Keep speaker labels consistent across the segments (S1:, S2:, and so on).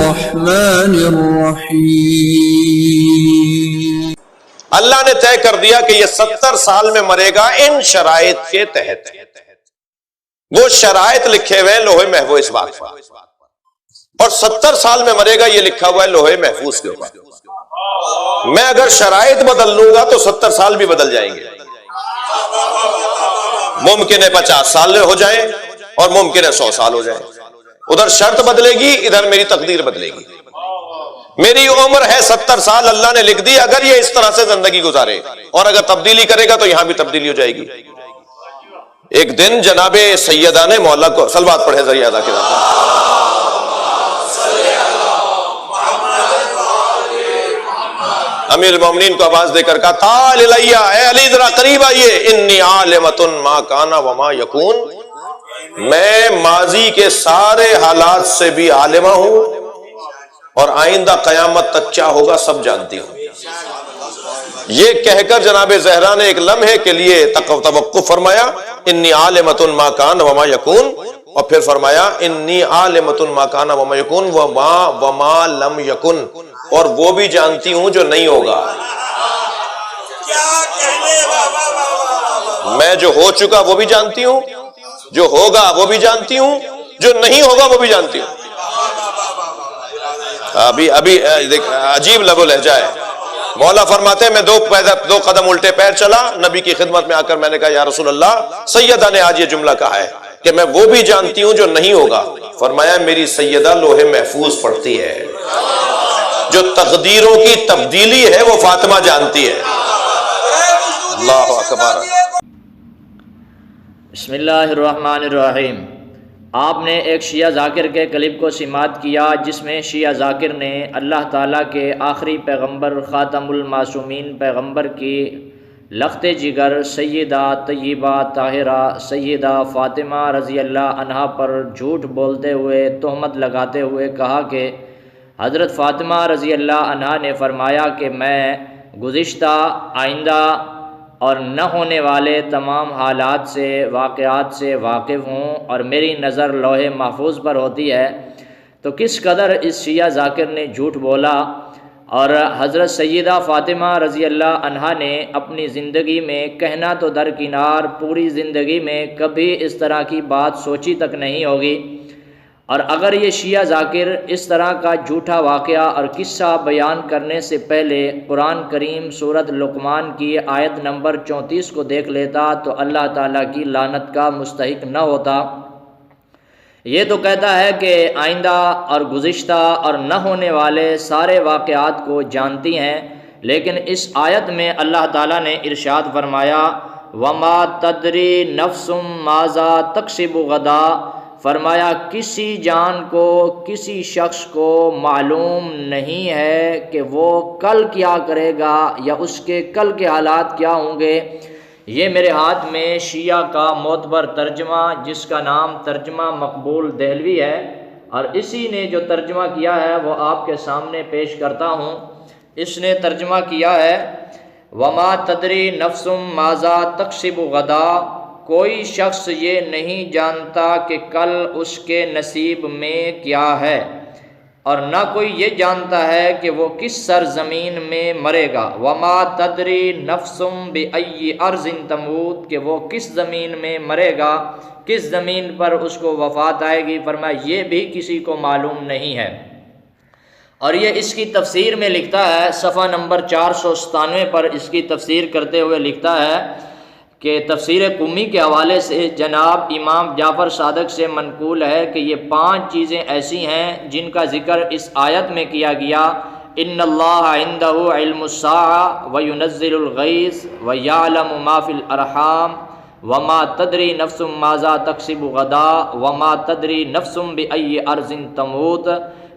S1: الرحمن الرحیم۔
S2: اللہ نے طے کر دیا کہ یہ 70 سال میں مرے گا ان شرائط کے تحت۔ وہ شرائط لکھے ہوئے لوح محفوظ اس بات پر، اور 70 سال میں مرے گا یہ لکھا ہوا ہے لوح محفوظ کے اوپر۔ میں اگر شرائط بدل لوں گا تو 70 سال بھی بدل جائیں گے، ممکن ہے 50 سال ہو جائیں اور ممکن ہے 100 سال ہو جائیں۔ ادھر شرط بدلے گی، ادھر میری تقدیر بدلے گی۔ میری عمر ہے 70 سال، اللہ نے لکھ دی اگر یہ اس طرح سے زندگی گزارے، اور اگر تبدیلی کرے گا تو یہاں بھی تبدیلی ہو جائے گی۔ ایک دن جناب سیدہ نے مولا کو صلوات پڑھے ذریعہ ادا کیا، امیر المومنین کو آواز دے کر کہا تعال الیہ، اے علی ذرا قریب آئیے، انی عالمۃ ما کان وما یکون، میں ماضی کے سارے حالات سے بھی عالمہ ہوں اور آئندہ قیامت تک کیا ہوگا سب جانتی ہوں۔ یہ کہہ کر جناب زہرا نے ایک لمحے کے لیے توقف فرمایا، انی عالمۃ ما کان وما یکون، اور پھر فرمایا انی عالمۃ ما کان وما یکون وما لم یکن، اور وہ بھی جانتی ہوں جو نہیں ہوگا۔ میں جو ہو چکا وہ بھی جانتی ہوں، جو ہوگا وہ بھی جانتی ہوں، جو نہیں ہوگا وہ بھی جانتی ہوں۔ ابھی عجیب لب و لہجہ ہے۔ مولا فرماتے ہیں میں دو قدم الٹے پیر چلا، نبی کی خدمت میں آ کر میں نے کہا یا رسول اللہ، سیدہ نے آج یہ جملہ کہا ہے کہ میں وہ بھی جانتی ہوں جو نہیں ہوگا۔ فرمایا میری سیدہ لوح محفوظ پڑھتی ہے، جو تقدیروں کی تبدیلی ہے وہ فاطمہ جانتی ہے۔ اللہ اکبر۔
S3: بسم اللہ الرحمن الرحیم۔ آپ نے ایک شیعہ ذاکر کے کلپ کو سماعت کیا جس میں شیعہ ذاکر نے اللہ تعالیٰ کے آخری پیغمبر خاتم المعصومین پیغمبر کی لخت جگر سیدہ طیبہ طاہرہ سیدہ فاطمہ رضی اللہ عنہا پر جھوٹ بولتے ہوئے تہمت لگاتے ہوئے کہا کہ حضرت فاطمہ رضی اللہ عنہا نے فرمایا کہ میں گزشتہ، آئندہ اور نہ ہونے والے تمام حالات سے، واقعات سے واقف ہوں اور میری نظر لوح محفوظ پر ہوتی ہے۔ تو کس قدر اس شیعہ ذاکر نے جھوٹ بولا، اور حضرت سیدہ فاطمہ رضی اللہ عنہا نے اپنی زندگی میں کہنا تو درکنار پوری زندگی میں کبھی اس طرح کی بات سوچی تک نہیں ہوگی۔ اور اگر یہ شیعہ ذاکر اس طرح کا جھوٹا واقعہ اور قصہ بیان کرنے سے پہلے قرآن کریم سورۃ لقمان کی آیت نمبر 34 کو دیکھ لیتا تو اللہ تعالیٰ کی لعنت کا مستحق نہ ہوتا۔ یہ تو کہتا ہے کہ آئندہ اور گزشتہ اور نہ ہونے والے سارے واقعات کو جانتی ہیں، لیکن اس آیت میں اللہ تعالیٰ نے ارشاد فرمایا وَمَا تَدْرِي نَفْسٌ مَاذَا تَكْسِبُ غَدًا، فرمایا کسی جان کو، کسی شخص کو معلوم نہیں ہے کہ وہ کل کیا کرے گا یا اس کے کل کے حالات کیا ہوں گے۔ یہ میرے ہاتھ میں شیعہ کا معتبر ترجمہ جس کا نام ترجمہ مقبول دہلوی ہے، اور اسی نے جو ترجمہ کیا ہے وہ آپ کے سامنے پیش کرتا ہوں۔ اس نے ترجمہ کیا ہے وَمَا تَدْرِي نَفْسٌ مَاذَا تَكْسِبُ غَدًا، کوئی شخص یہ نہیں جانتا کہ کل اس کے نصیب میں کیا ہے، اور نہ کوئی یہ جانتا ہے کہ وہ کس سرزمین میں مرے گا۔ وَمَا تَدْرِي نَفْسٌ بِأَيِّ أَرْضٍ تَمُوتُ، کہ وہ کس زمین میں مرے گا، کس زمین پر اس کو وفات آئے گی۔ فرمایا یہ بھی کسی کو معلوم نہیں ہے۔ اور یہ اس کی تفسیر میں لکھتا ہے، صفحہ نمبر 497 پر اس کی تفسیر کرتے ہوئے لکھتا ہے کہ تفسیر قمی کے حوالے سے جناب امام جعفر صادق سے منقول ہے کہ یہ 5 چیزیں ایسی ہیں جن کا ذکر اس آیت میں کیا گیا، ان اللہ عندہ علم الساعہ وینزل الغیث ویعلم ما فی الارحام وما تدری نفس ماذا تکسب غدا وما تدری نفس بأی ارض تموت،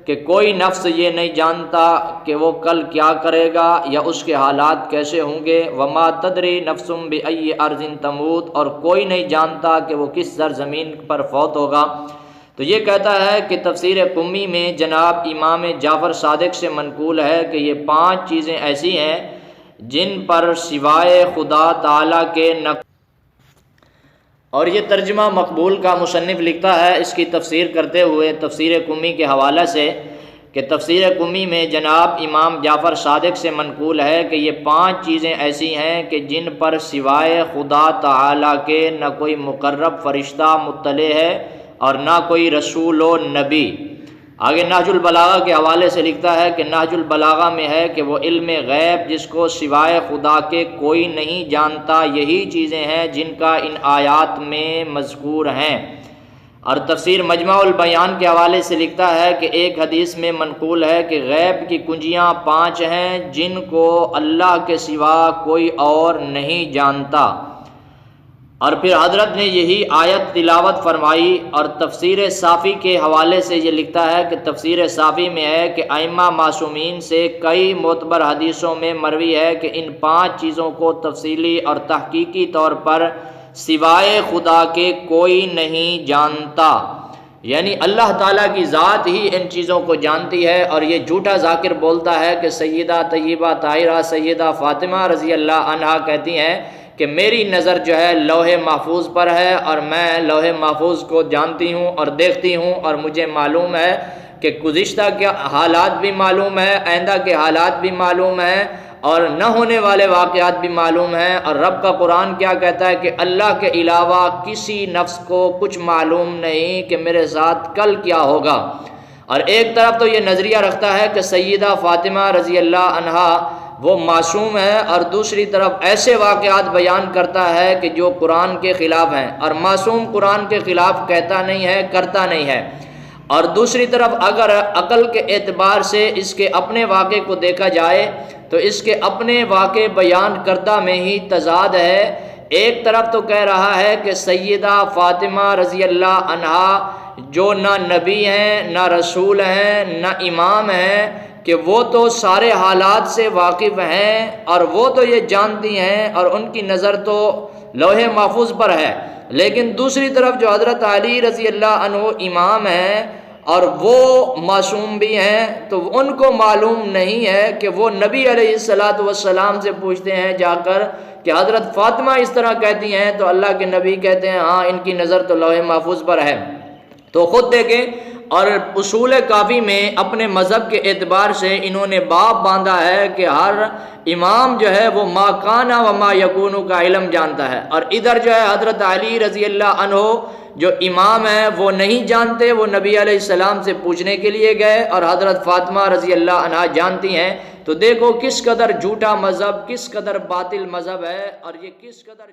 S3: کہ کوئی نفس یہ نہیں جانتا کہ وہ کل کیا کرے گا یا اس کے حالات کیسے ہوں گے۔ وما تدری نفس بأی ارض تموت، اور کوئی نہیں جانتا کہ وہ کس سرزمین پر فوت ہوگا۔ تو یہ کہتا ہے کہ تفسیر قمی میں جناب امام جعفر صادق سے منقول ہے کہ یہ 5 چیزیں ایسی ہیں جن پر سوائے خدا تعالیٰ کے نہ، اور یہ ترجمہ مقبول کا مصنف لکھتا ہے اس کی تفسیر کرتے ہوئے تفسیر قمی کے حوالے سے کہ تفسیر قمی میں جناب امام جعفر صادق سے منقول ہے کہ یہ 5 چیزیں ایسی ہیں کہ جن پر سوائے خدا تعالیٰ کے نہ کوئی مقرب فرشتہ مطلع ہے اور نہ کوئی رسول و نبی۔ آگے نہج البلاغہ کے حوالے سے لکھتا ہے کہ نہج البلاغہ میں ہے کہ وہ علم غیب جس کو سوائے خدا کے کوئی نہیں جانتا، یہی چیزیں ہیں جن کا ان آیات میں مذکور ہیں۔ اور تفسیر مجمع البیان کے حوالے سے لکھتا ہے کہ ایک حدیث میں منقول ہے کہ غیب کی کنجیاں 5 ہیں جن کو اللہ کے سوا کوئی اور نہیں جانتا۔ اور پھر حضرت نے یہی آیت تلاوت فرمائی۔ اور تفسیر صافی کے حوالے سے یہ لکھتا ہے کہ تفسیر صافی میں ہے کہ ائمہ معصومین سے کئی معتبر حدیثوں میں مروی ہے کہ ان 5 چیزوں کو تفصیلی اور تحقیقی طور پر سوائے خدا کے کوئی نہیں جانتا، یعنی اللہ تعالیٰ کی ذات ہی ان چیزوں کو جانتی ہے۔ اور یہ جھوٹا ذاکر بولتا ہے کہ سیدہ طیبہ طاہرہ سیدہ فاطمہ رضی اللہ عنہا کہتی ہیں کہ میری نظر جو ہے لوح محفوظ پر ہے اور میں لوح محفوظ کو جانتی ہوں اور دیکھتی ہوں، اور مجھے معلوم ہے کہ گزشتہ کے حالات بھی معلوم ہے، آئندہ کے حالات بھی معلوم ہیں، اور نہ ہونے والے واقعات بھی معلوم ہیں۔ اور رب کا قرآن کیا کہتا ہے کہ اللہ کے علاوہ کسی نفس کو کچھ معلوم نہیں کہ میرے ساتھ کل کیا ہوگا۔ اور ایک طرف تو یہ نظریہ رکھتا ہے کہ سیدہ فاطمہ رضی اللہ عنہا وہ معصوم ہے، اور دوسری طرف ایسے واقعات بیان کرتا ہے کہ جو قرآن کے خلاف ہیں، اور معصوم قرآن کے خلاف کہتا نہیں ہے، کرتا نہیں ہے۔ اور دوسری طرف اگر عقل کے اعتبار سے اس کے اپنے واقعے کو دیکھا جائے تو اس کے اپنے واقع بیان کردہ میں ہی تضاد ہے۔ ایک طرف تو کہہ رہا ہے کہ سیدہ فاطمہ رضی اللہ عنہا جو نہ نبی ہیں نہ رسول ہیں نہ امام ہیں، کہ وہ تو سارے حالات سے واقف ہیں اور وہ تو یہ جانتی ہیں اور ان کی نظر تو لوح محفوظ پر ہے، لیکن دوسری طرف جو حضرت علی رضی اللہ عنہ امام ہیں اور وہ معصوم بھی ہیں، تو ان کو معلوم نہیں ہے کہ وہ نبی علیہ السلام سے پوچھتے ہیں جا کر کہ حضرت فاطمہ اس طرح کہتی ہیں، تو اللہ کے نبی کہتے ہیں ہاں ان کی نظر تو لوح محفوظ پر ہے۔ تو خود دیکھیں، اور اصول کافی میں اپنے مذہب کے اعتبار سے انہوں نے باب باندھا ہے کہ ہر امام جو ہے وہ ما کان و ما یکون کا علم جانتا ہے، اور ادھر جو ہے حضرت علی رضی اللہ عنہ جو امام ہیں وہ نہیں جانتے، وہ نبی علیہ السلام سے پوچھنے کے لیے گئے، اور حضرت فاطمہ رضی اللہ عنہا جانتی ہیں۔ تو دیکھو کس قدر جھوٹا مذہب، کس قدر باطل مذہب ہے، اور یہ کس قدر